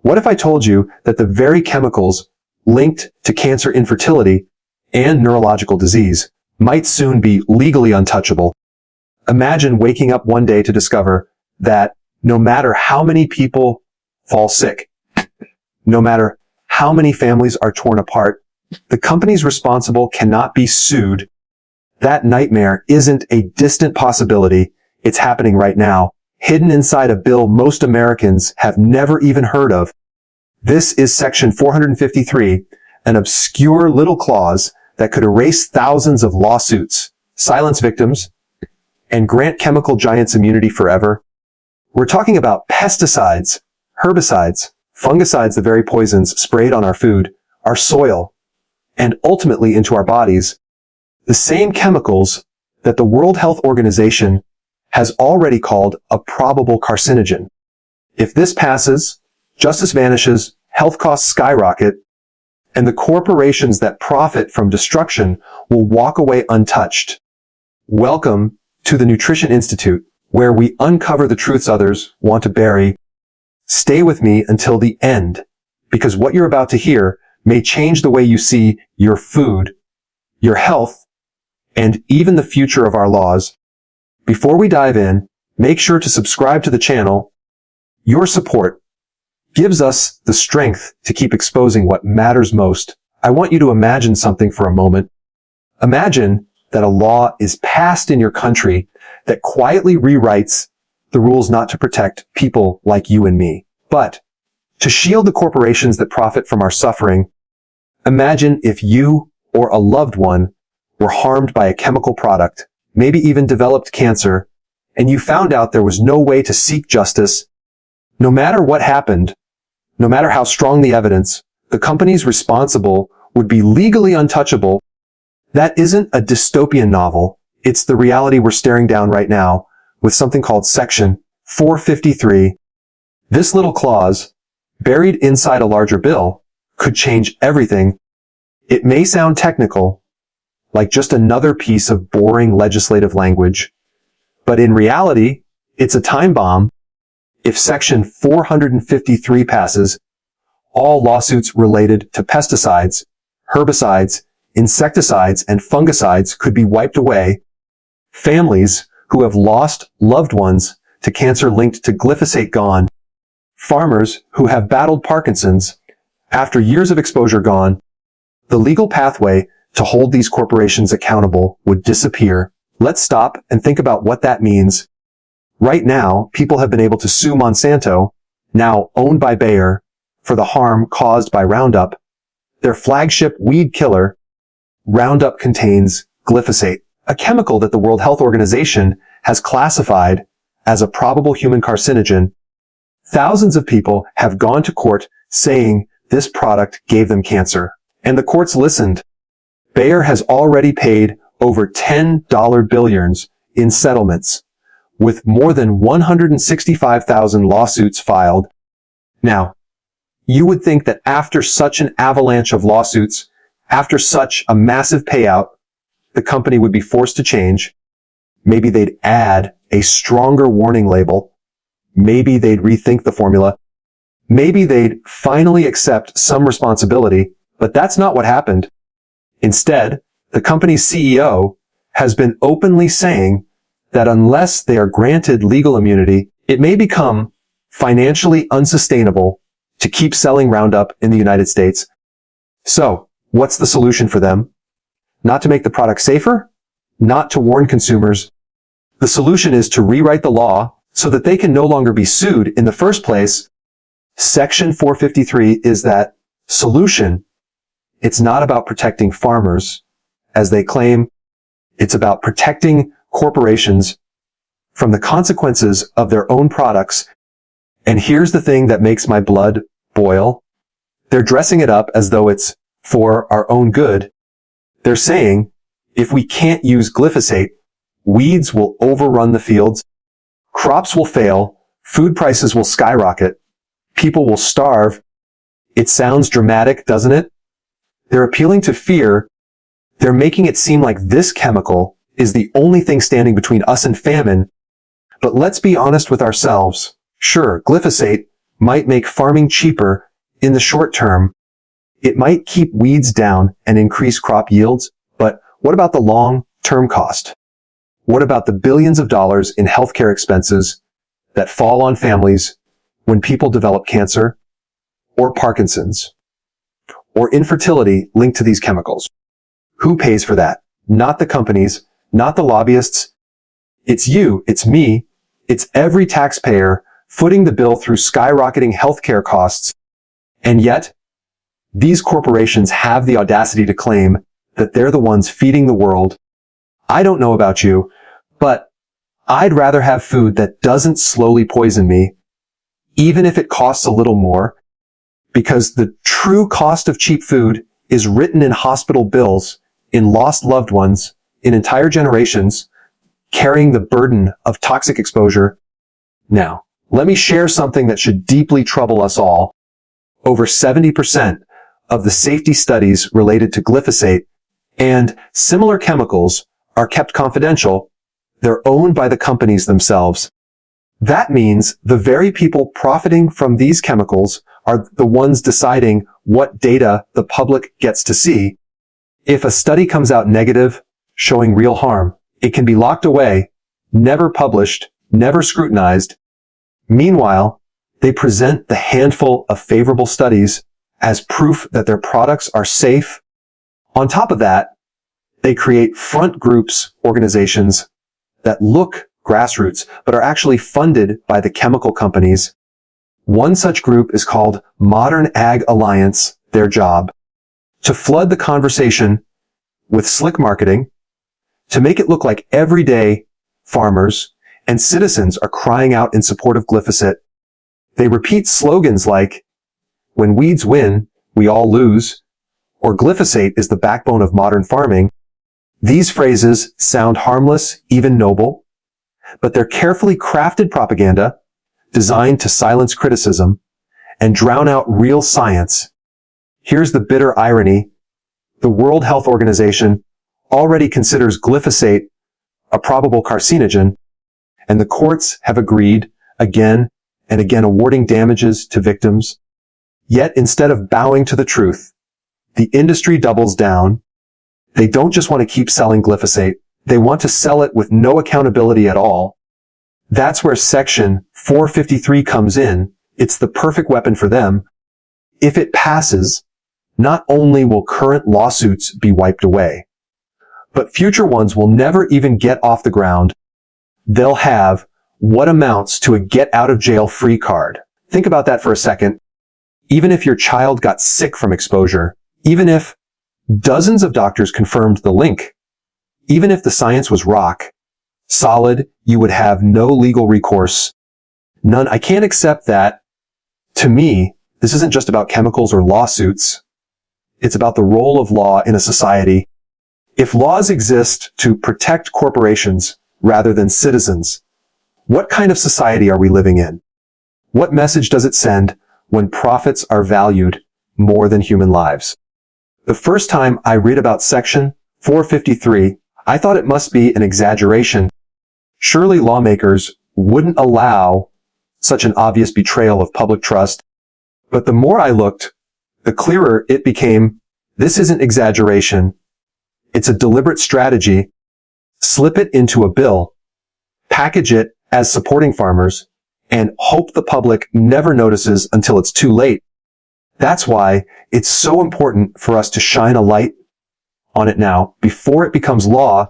What if I told you that the very chemicals linked to cancer, infertility, and neurological disease might soon be legally untouchable? Imagine waking up one day to discover that no matter how many people fall sick, no matter how many families are torn apart, the companies responsible cannot be sued. That nightmare isn't a distant possibility. It's happening right now, hidden inside a bill most Americans have never even heard of. This is Section 453, an obscure little clause that could erase thousands of lawsuits, silence victims, and grant chemical giants immunity forever. We're talking about pesticides, herbicides, fungicides, the very poisons sprayed on our food, our soil, and ultimately into our bodies. The same chemicals that the World Health Organization has already called a probable carcinogen. If this passes, justice vanishes, health costs skyrocket, and the corporations that profit from destruction will walk away untouched. Welcome to the Nutrition Institute, where we uncover the truths others want to bury. Stay with me until the end, because what you're about to hear may change the way you see your food, your health, and even the future of our laws. Before we dive in, make sure to subscribe to the channel. Your support gives us the strength to keep exposing what matters most. I want you to imagine something for a moment. Imagine that a law is passed in your country that quietly rewrites the rules not to protect people like you and me, but to shield the corporations that profit from our suffering. Imagine if you or a loved one were harmed by a chemical product, maybe even developed cancer, and you found out there was no way to seek justice. No matter what happened, no matter how strong the evidence, the companies responsible would be legally untouchable. That isn't a dystopian novel. It's the reality we're staring down right now with something called Section 453. This little clause, buried inside a larger bill, could change everything. It may sound technical, like just another piece of boring legislative language, but in reality, it's a time bomb. If Section 453 passes, all lawsuits related to pesticides, herbicides, insecticides, and fungicides could be wiped away. Families who have lost loved ones to cancer linked to glyphosate gone. Farmers who have battled Parkinson's after years of exposure gone. The legal pathway to hold these corporations accountable would disappear. Let's stop and think about what that means. Right now, people have been able to sue Monsanto, now owned by Bayer, for the harm caused by Roundup. Their flagship weed killer, Roundup, contains glyphosate, a chemical that the World Health Organization has classified as a probable human carcinogen. Thousands of people have gone to court saying this product gave them cancer, and the courts listened. Bayer has already paid over $10 billions in settlements, with more than 165,000 lawsuits filed. Now, you would think that after such an avalanche of lawsuits, after such a massive payout, the company would be forced to change. Maybe they'd add a stronger warning label. Maybe they'd rethink the formula. Maybe they'd finally accept some responsibility, but that's not what happened. Instead, the company's CEO has been openly saying that unless they are granted legal immunity, it may become financially unsustainable to keep selling Roundup in the United States. So, what's the solution for them? Not to make the product safer? Not to warn consumers? The solution is to rewrite the law so that they can no longer be sued in the first place. Section 453 is that solution. It's not about protecting farmers, as they claim. It's about protecting corporations from the consequences of their own products. And here's the thing that makes my blood boil. They're dressing it up as though it's for our own good. They're saying, if we can't use glyphosate, weeds will overrun the fields, crops will fail, food prices will skyrocket, people will starve. It sounds dramatic, doesn't it? They're appealing to fear. They're making it seem like this chemical is the only thing standing between us and famine. But let's be honest with ourselves. Sure, glyphosate might make farming cheaper in the short term. It might keep weeds down and increase crop yields, but what about the long-term cost? What about the billions of dollars in healthcare expenses that fall on families when people develop cancer or Parkinson's or infertility linked to these chemicals? Who pays for that? Not the companies, not the lobbyists. It's you, it's me, it's every taxpayer footing the bill through skyrocketing healthcare costs. And yet, these corporations have the audacity to claim that they're the ones feeding the world. I don't know about you, but I'd rather have food that doesn't slowly poison me, even if it costs a little more, because the true cost of cheap food is written in hospital bills, in lost loved ones, in entire generations, carrying the burden of toxic exposure. Now, let me share something that should deeply trouble us all. Over 70% of the safety studies related to glyphosate and similar chemicals are kept confidential. They're owned by the companies themselves. That means the very people profiting from these chemicals are the ones deciding what data the public gets to see. If a study comes out negative, showing real harm, it can be locked away, never published, never scrutinized. Meanwhile, they present the handful of favorable studies as proof that their products are safe. On top of that, they create front groups, organizations that look grassroots, but are actually funded by the chemical companies. One such group is called Modern Ag Alliance. Their job: to flood the conversation with slick marketing, to make it look like everyday farmers and citizens are crying out in support of glyphosate. They repeat slogans like, "When weeds win, we all lose," or "Glyphosate is the backbone of modern farming." These phrases sound harmless, even noble, but they're carefully crafted propaganda designed to silence criticism and drown out real science. Here's the bitter irony. The World Health Organization already considers glyphosate a probable carcinogen, and the courts have agreed again and again, awarding damages to victims. Yet instead of bowing to the truth, the industry doubles down. They don't just want to keep selling glyphosate. They want to sell it with no accountability at all. That's where Section 453 comes in. It's the perfect weapon for them. If it passes, not only will current lawsuits be wiped away, but future ones will never even get off the ground. They'll have what amounts to a get-out-of-jail-free card. Think about that for a second. Even if your child got sick from exposure, even if dozens of doctors confirmed the link, even if the science was rock solid, you would have no legal recourse. None. I can't accept that. To me, this isn't just about chemicals or lawsuits. It's about the role of law in a society. If laws exist to protect corporations rather than citizens, what kind of society are we living in? What message does it send when profits are valued more than human lives? The first time I read about Section 453, I thought it must be an exaggeration. Surely lawmakers wouldn't allow such an obvious betrayal of public trust. But the more I looked, the clearer it became. This isn't exaggeration. It's a deliberate strategy. Slip it into a bill, package it as supporting farmers, and hope the public never notices until it's too late. That's why it's so important for us to shine a light on it now, before it becomes law,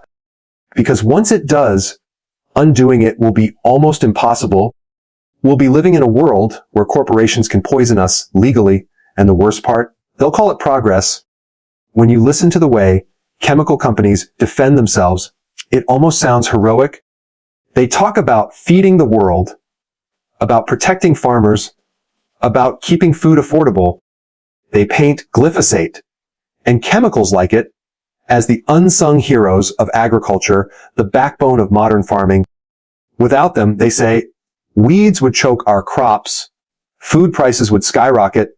because once it does, undoing it will be almost impossible. We'll be living in a world where corporations can poison us legally, and the worst part, they'll call it progress. When you listen to the way chemical companies defend themselves, it almost sounds heroic. They talk about feeding the world, about protecting farmers, about keeping food affordable. They paint glyphosate and chemicals like it as the unsung heroes of agriculture, the backbone of modern farming. Without them, they say, weeds would choke our crops, food prices would skyrocket,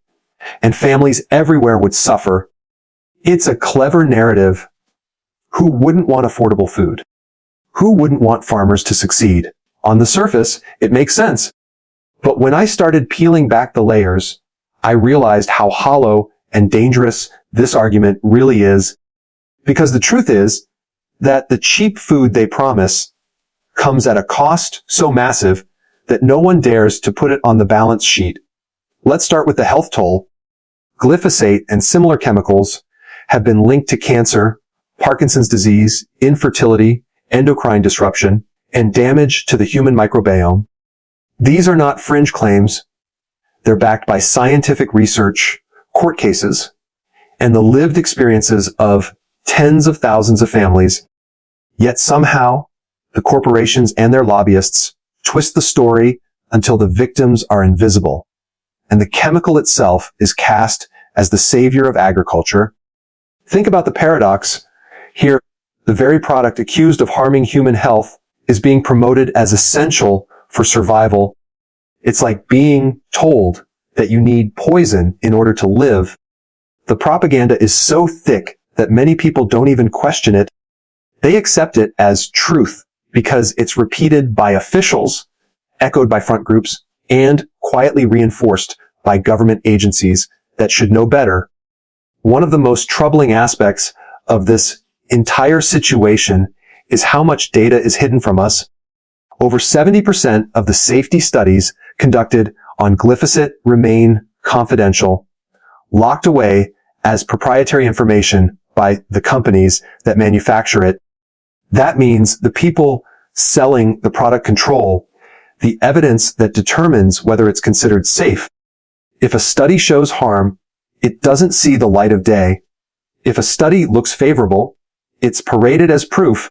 and families everywhere would suffer. It's a clever narrative. Who wouldn't want affordable food? Who wouldn't want farmers to succeed? On the surface, it makes sense. But when I started peeling back the layers, I realized how hollow and dangerous this argument really is. Because the truth is that the cheap food they promise comes at a cost so massive that no one dares to put it on the balance sheet. Let's start with the health toll. Glyphosate and similar chemicals have been linked to cancer, Parkinson's disease, infertility, endocrine disruption, and damage to the human microbiome. These are not fringe claims. They're backed by scientific research, court cases, and the lived experiences of tens of thousands of families. Yet somehow, the corporations and their lobbyists twist the story until the victims are invisible, and the chemical itself is cast as the savior of agriculture. Think about the paradox. Here, the very product accused of harming human health is being promoted as essential for survival. It's like being told that you need poison in order to live. The propaganda is so thick that many people don't even question it. They accept it as truth because it's repeated by officials, echoed by front groups, and quietly reinforced by government agencies that should know better. One of the most troubling aspects of this entire situation is how much data is hidden from us. Over 70% of the safety studies conducted on glyphosate remain confidential, locked away as proprietary information by the companies that manufacture it. That means the people selling the product control the evidence that determines whether it's considered safe. If a study shows harm, it doesn't see the light of day. If a study looks favorable, it's paraded as proof.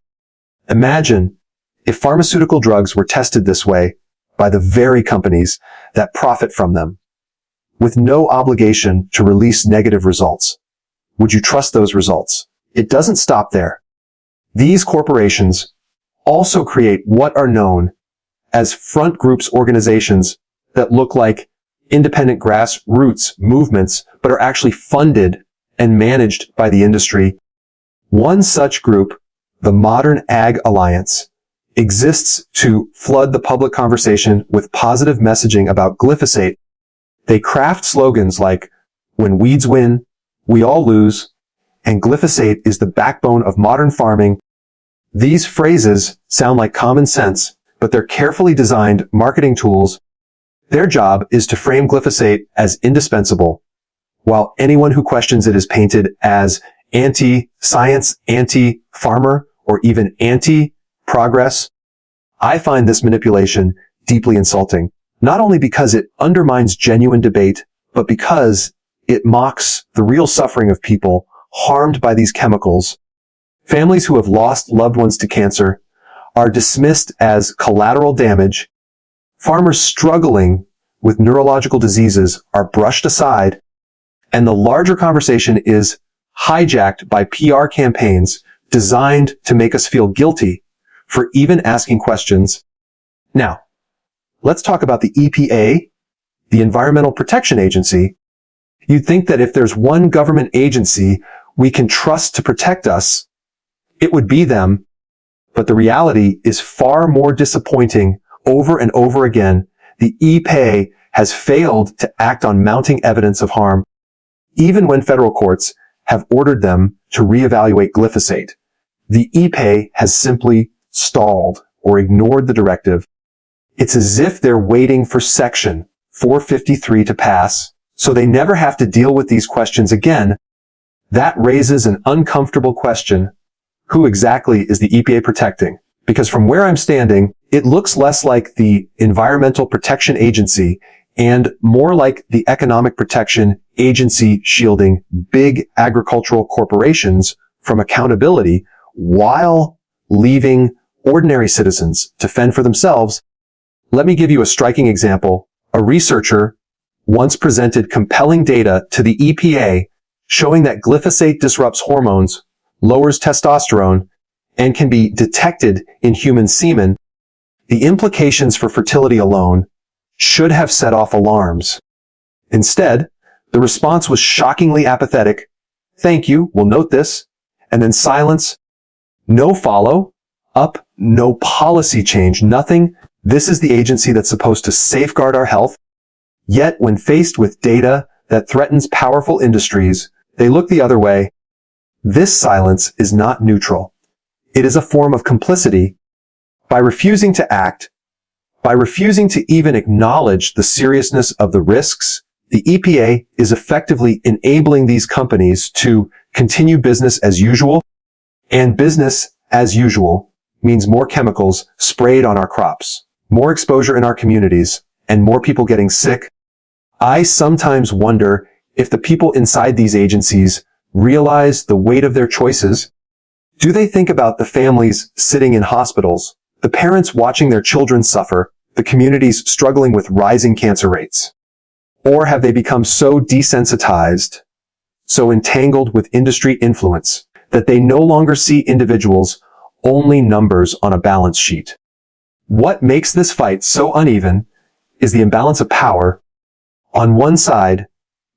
Imagine if pharmaceutical drugs were tested this way by the very companies that profit from them, with no obligation to release negative results. Would you trust those results? It doesn't stop there. These corporations also create what are known as front groups organizations that look like independent grassroots movements, but are actually funded and managed by the industry. One such group, the Modern Ag Alliance, exists to flood the public conversation with positive messaging about glyphosate. They craft slogans like, "When weeds win, we all lose," and "Glyphosate is the backbone of modern farming." These phrases sound like common sense, but they're carefully designed marketing tools. Their job is to frame glyphosate as indispensable, while anyone who questions it is painted as anti-science, anti-farmer, or even anti-progress. I find this manipulation deeply insulting, not only because it undermines genuine debate, but because it mocks the real suffering of people harmed by these chemicals. Families who have lost loved ones to cancer are dismissed as collateral damage. Farmers struggling with neurological diseases are brushed aside, and the larger conversation is hijacked by PR campaigns designed to make us feel guilty for even asking questions. Now, let's talk about the EPA, the Environmental Protection Agency. You'd think that if there's one government agency we can trust to protect us, it would be them. But the reality is far more disappointing. Over and over again, the EPA has failed to act on mounting evidence of harm, even when federal courts have ordered them to reevaluate glyphosate. The EPA has simply stalled or ignored the directive. It's as if they're waiting for Section 453 to pass, so they never have to deal with these questions again. That raises an uncomfortable question. Who exactly is the EPA protecting? Because from where I'm standing, it looks less like the Environmental Protection Agency and more like the Economic Protection Agency shielding big agricultural corporations from accountability while leaving ordinary citizens to fend for themselves. Let me give you a striking example. A researcher once presented compelling data to the EPA showing that glyphosate disrupts hormones, lowers testosterone, and can be detected in human semen. The implications for fertility alone should have set off alarms. Instead, the response was shockingly apathetic. "Thank you, we'll note this," and then silence. No follow-up, no policy change, nothing This is the agency that's supposed to safeguard our health. Yet, when faced with data that threatens powerful industries, they look the other way. This silence is not neutral. It is a form of complicity. By refusing to act, by refusing to even acknowledge the seriousness of the risks, the EPA is effectively enabling these companies to continue business as usual. And business as usual means more chemicals sprayed on our crops, more exposure in our communities, and more people getting sick. I sometimes wonder if the people inside these agencies realize the weight of their choices. Do they think about the families sitting in hospitals, the parents watching their children suffer, the communities struggling with rising cancer rates? Or have they become so desensitized, so entangled with industry influence, that they no longer see individuals only numbers on a balance sheet? What makes this fight so uneven is the imbalance of power. On one side,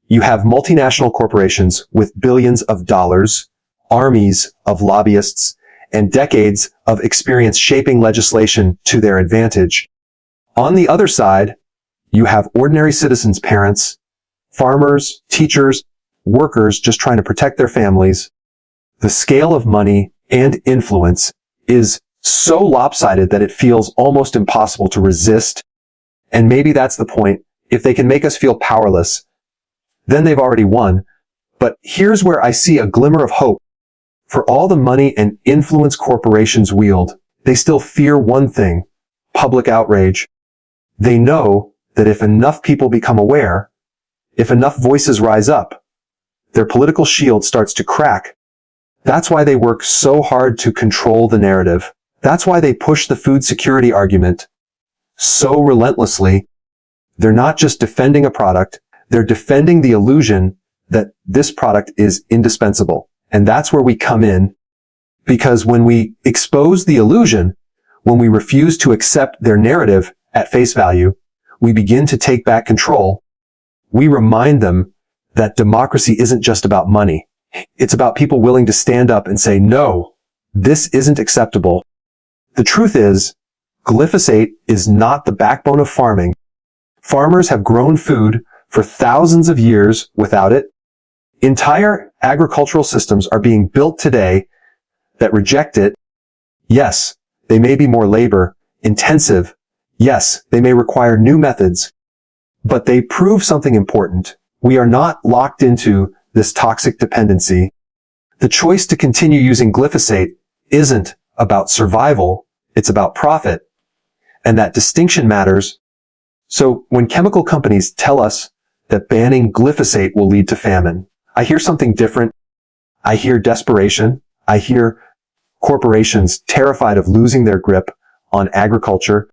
you have multinational corporations with billions of dollars, armies of lobbyists, and decades of experience shaping legislation to their advantage. On the other side, you have ordinary citizens' parents, farmers, teachers, workers just trying to protect their families. The scale of money and influence is so lopsided that it feels almost impossible to resist. And maybe that's the point. If they can make us feel powerless, then they've already won. But here's where I see a glimmer of hope. For all the money and influence corporations wield, they still fear one thing: public outrage. They know that if enough people become aware, if enough voices rise up, their political shield starts to crack. That's why they work so hard to control the narrative. That's why they push the food security argument so relentlessly. They're not just defending a product, they're defending the illusion that this product is indispensable. And that's where we come in, because when we expose the illusion, when we refuse to accept their narrative at face value, we begin to take back control. We remind them that democracy isn't just about money. It's about people willing to stand up and say, no, this isn't acceptable. The truth is, glyphosate is not the backbone of farming. Farmers have grown food for thousands of years without it. Entire agricultural systems are being built today that reject it. Yes, they may be more labor intensive. Yes, they may require new methods, but they prove something important. We are not locked into this toxic dependency. The choice to continue using glyphosate isn't about survival, it's about profit. And that distinction matters. So when chemical companies tell us that banning glyphosate will lead to famine, I hear something different. I hear desperation. I hear corporations terrified of losing their grip on agriculture.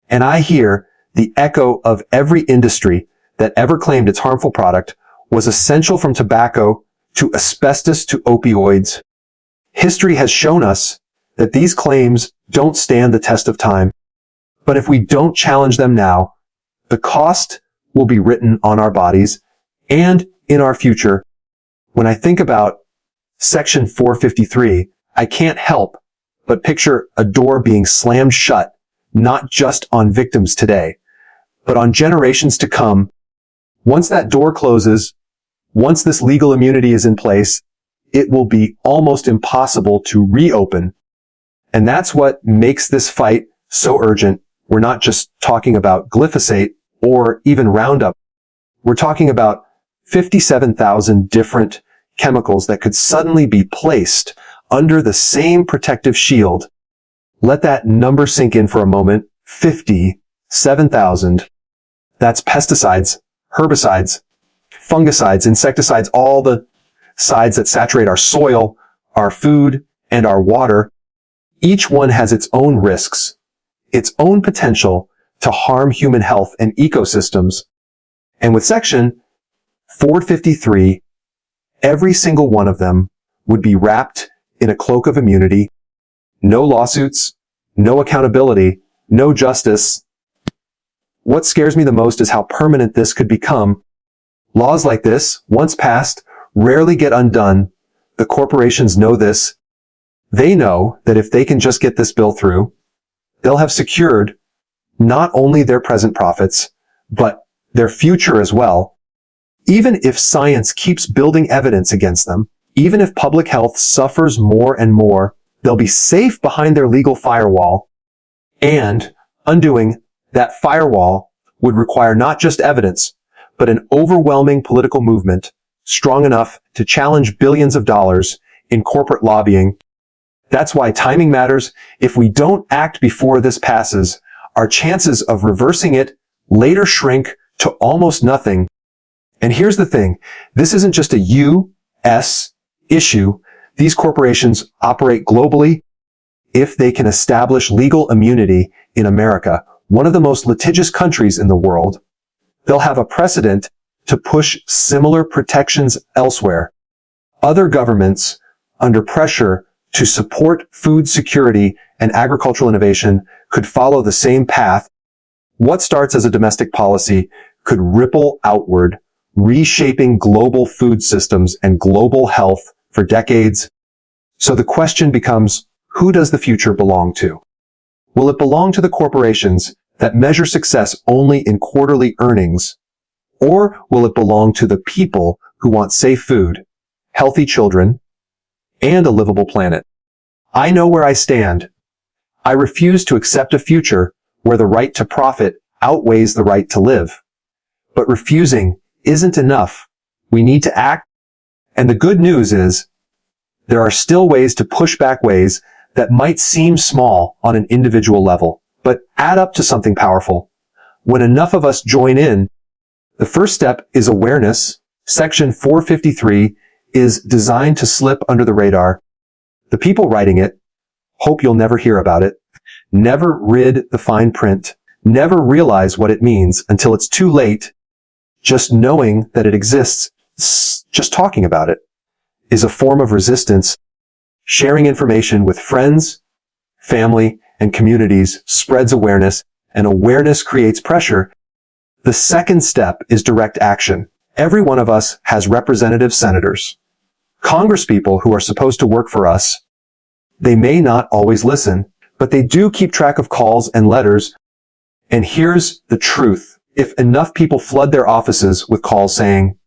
And I hear the echo of every industry that ever claimed its harmful product was essential, from tobacco to asbestos to opioids. History has shown us that these claims don't stand the test of time. But if we don't challenge them now, the cost will be written on our bodies and in our future. When I think about Section 453, I can't help but picture a door being slammed shut, not just on victims today, but on generations to come. Once that door closes, once this legal immunity is in place, it will be almost impossible to reopen. And that's what makes this fight so urgent. We're not just talking about glyphosate or even Roundup. We're talking about 57,000 different chemicals that could suddenly be placed under the same protective shield. Let that number sink in for a moment. 57,000. That's pesticides, herbicides, fungicides, insecticides, all the sides that saturate our soil, our food, and our water. Each one has its own risks, its own potential to harm human health and ecosystems. And with Section 453, every single one of them would be wrapped in a cloak of immunity. No lawsuits, no accountability, no justice. What scares me the most is how permanent this could become. Laws like this, once passed, rarely get undone. The corporations know this. They know that if they can just get this bill through, they'll have secured not only their present profits, but their future as well. Even if science keeps building evidence against them, even if public health suffers more and more, they'll be safe behind their legal firewall. And undoing that firewall would require not just evidence, but an overwhelming political movement strong enough to challenge billions of dollars in corporate lobbying. That's why timing matters. If we don't act before this passes, our chances of reversing it later shrink to almost nothing. And here's the thing. This isn't just a U.S. issue. These corporations operate globally. If they can establish legal immunity in America, one of the most litigious countries in the world, they'll have a precedent to push similar protections elsewhere. Other governments, under pressure to support food security and agricultural innovation, could follow the same path. What starts as a domestic policy could ripple outward, reshaping global food systems and global health for decades. So the question becomes, who does the future belong to? Will it belong to the corporations that measure success only in quarterly earnings? Or will it belong to the people who want safe food, healthy children, and a livable planet? I know where I stand. I refuse to accept a future where the right to profit outweighs the right to live. But refusing isn't enough. We need to act. And the good news is, there are still ways to push back, ways that might seem small on an individual level, but add up to something powerful. When enough of us join in, the first step is awareness. Section 453 is designed to slip under the radar. The people writing it hope you'll never hear about it, never read the fine print, never realize what it means until it's too late. Just knowing that it exists, just talking about it, is a form of resistance. Sharing information with friends, family, and communities spreads awareness, and awareness creates pressure. The second step is direct action. Every one of us has representatives, senators, congresspeople who are supposed to work for us. They may not always listen, but they do keep track of calls and letters. And here's the truth. If enough people flood their offices with calls saying,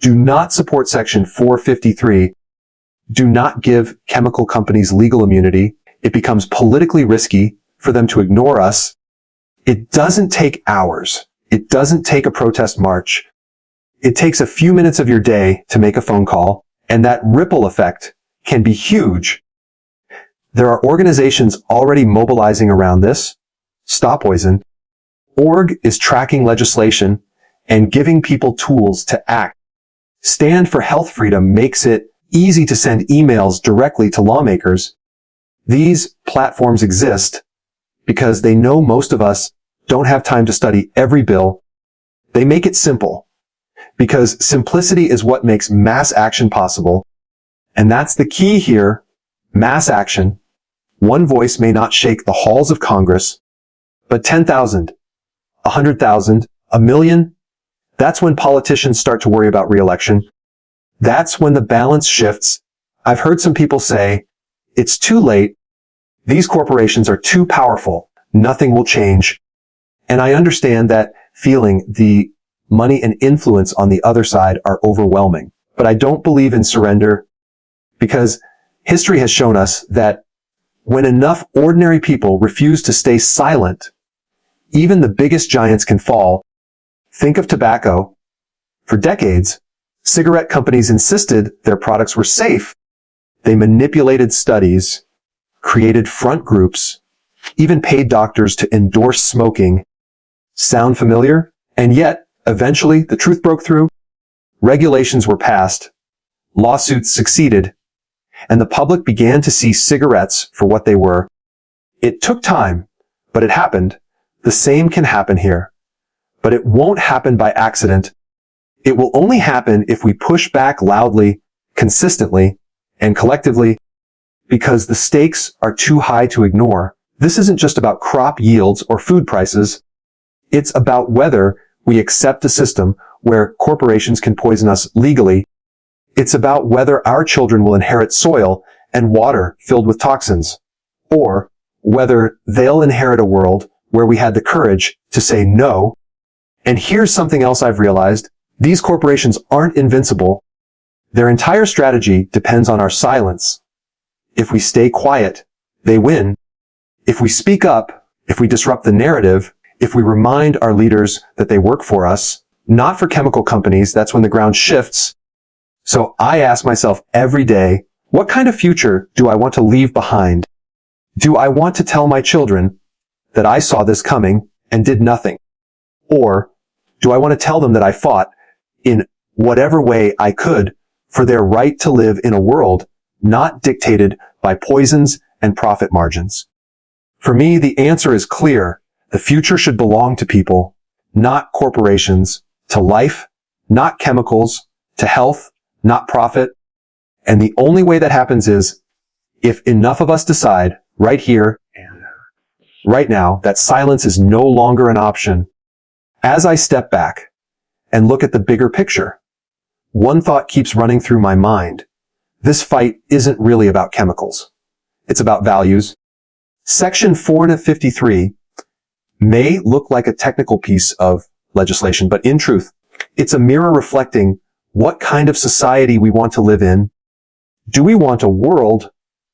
do not support Section 453, do not give chemical companies legal immunity, it becomes politically risky for them to ignore us. It doesn't take hours. It doesn't take a protest march. It takes a few minutes of your day to make a phone call, and that ripple effect can be huge. There are organizations already mobilizing around this. Stop Poison. Org is tracking legislation and giving people tools to act. Stand for Health Freedom makes it easy to send emails directly to lawmakers. These platforms exist because they know most of us don't have time to study every bill. They make it simple because simplicity is what makes mass action possible. And that's the key here. Mass action. One voice may not shake the halls of Congress, but 10,000, 100,000, a million, that's when politicians start to worry about re-election. That's when the balance shifts. I've heard some people say, it's too late. These corporations are too powerful. Nothing will change. And I understand that feeling. The money and influence on the other side are overwhelming. But I don't believe in surrender, because history has shown us that when enough ordinary people refuse to stay silent, even the biggest giants can fall. Think of tobacco. For decades, cigarette companies insisted their products were safe. They manipulated studies, created front groups, even paid doctors to endorse smoking. Sound familiar? And yet, eventually, the truth broke through. Regulations were passed. Lawsuits succeeded. And the public began to see cigarettes for what they were. It took time, but it happened. The same can happen here. But it won't happen by accident. It will only happen if we push back loudly, consistently, and collectively, because the stakes are too high to ignore. This isn't just about crop yields or food prices. It's about whether we accept a system where corporations can poison us legally. It's about whether our children will inherit soil and water filled with toxins, or whether they'll inherit a world where we had the courage to say no. And here's something else I've realized. These corporations aren't invincible. Their entire strategy depends on our silence. If we stay quiet, they win. If we speak up, if we disrupt the narrative, if we remind our leaders that they work for us, not for chemical companies, that's when the ground shifts. So I ask myself every day, what kind of future do I want to leave behind? Do I want to tell my children that I saw this coming and did nothing? Or do I want to tell them that I fought in whatever way I could for their right to live in a world not dictated by poisons and profit margins? For me, the answer is clear. The future should belong to people, not corporations, to life, not chemicals, to health, not profit. And the only way that happens is if enough of us decide right here and right now that silence is no longer an option. As I step back and look at the bigger picture, one thought keeps running through my mind. This fight isn't really about chemicals. It's about values. Section 453 may look like a technical piece of legislation, but in truth, it's a mirror reflecting what kind of society we want to live in. Do we want a world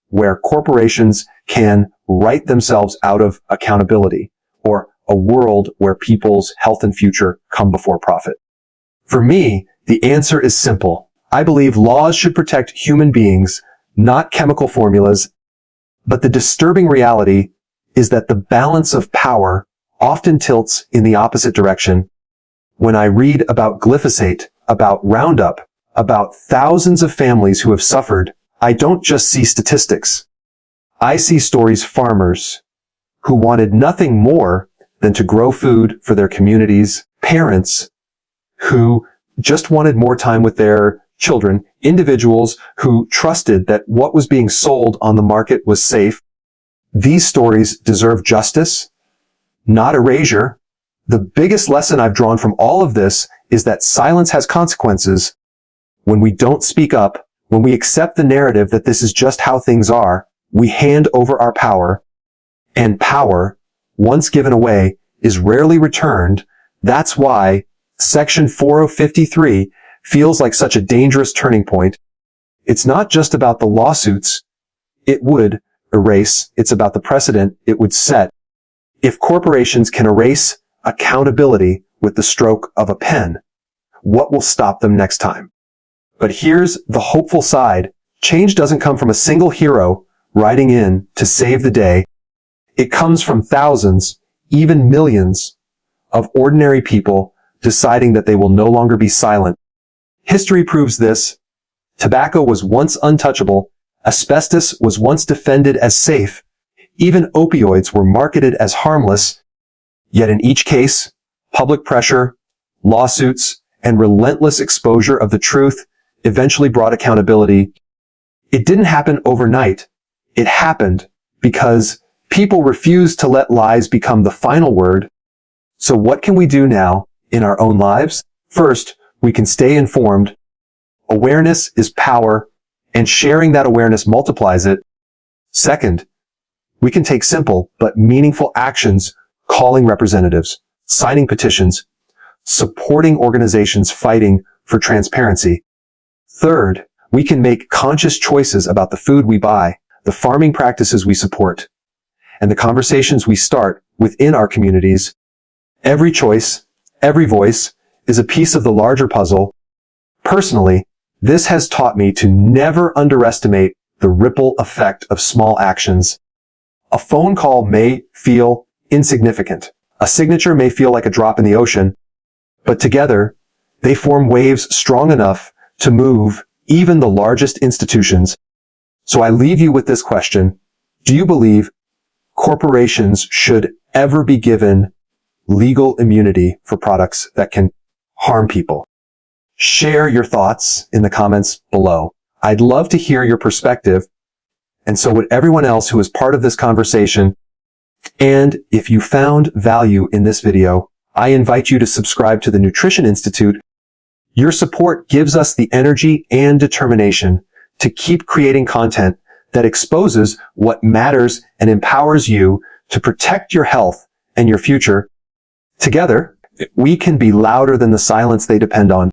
where corporations can write themselves out of accountability, or a world where people's health and future come before profit? For me, the answer is simple. I believe laws should protect human beings, not chemical formulas. But the disturbing reality is that the balance of power often tilts in the opposite direction. When I read about glyphosate, about Roundup, about thousands of families who have suffered, I don't just see statistics. I see stories farmers who wanted nothing more than to grow food for their communities, parents who just wanted more time with their children, individuals who trusted that what was being sold on the market was safe. These stories deserve justice, not erasure. The biggest lesson I've drawn from all of this is that silence has consequences. When we don't speak up, when we accept the narrative that this is just how things are, we hand over our power. And power, once given away, is rarely returned. That's why Section 453 feels like such a dangerous turning point. It's not just about the lawsuits it would erase, it's about the precedent it would set. If corporations can erase accountability with the stroke of a pen, what will stop them next time? But here's the hopeful side. Change doesn't come from a single hero riding in to save the day. It comes from thousands, even millions, of ordinary people deciding that they will no longer be silent. History proves this. Tobacco was once untouchable. Asbestos was once defended as safe. Even opioids were marketed as harmless. Yet in each case, public pressure, lawsuits, and relentless exposure of the truth eventually brought accountability. It didn't happen overnight. It happened because people refused to let lies become the final word. So what can we do now in our own lives? First, we can stay informed. Awareness is power, and sharing that awareness multiplies it. Second, we can take simple but meaningful actions, calling representatives, signing petitions, supporting organizations fighting for transparency. Third, we can make conscious choices about the food we buy, the farming practices we support, and the conversations we start within our communities. Every choice, every voice is a piece of the larger puzzle. Personally, this has taught me to never underestimate the ripple effect of small actions. A phone call may feel insignificant. A signature may feel like a drop in the ocean, but together they form waves strong enough to move even the largest institutions. So I leave you with this question. Do you believe corporations should ever be given legal immunity for products that can harm people? Share your thoughts in the comments below. I'd love to hear your perspective, and so would everyone else who is part of this conversation. And if you found value in this video, I invite you to subscribe to the Nutrition Institute. Your support gives us the energy and determination to keep creating content that exposes what matters and empowers you to protect your health and your future. Together, we can be louder than the silence they depend on.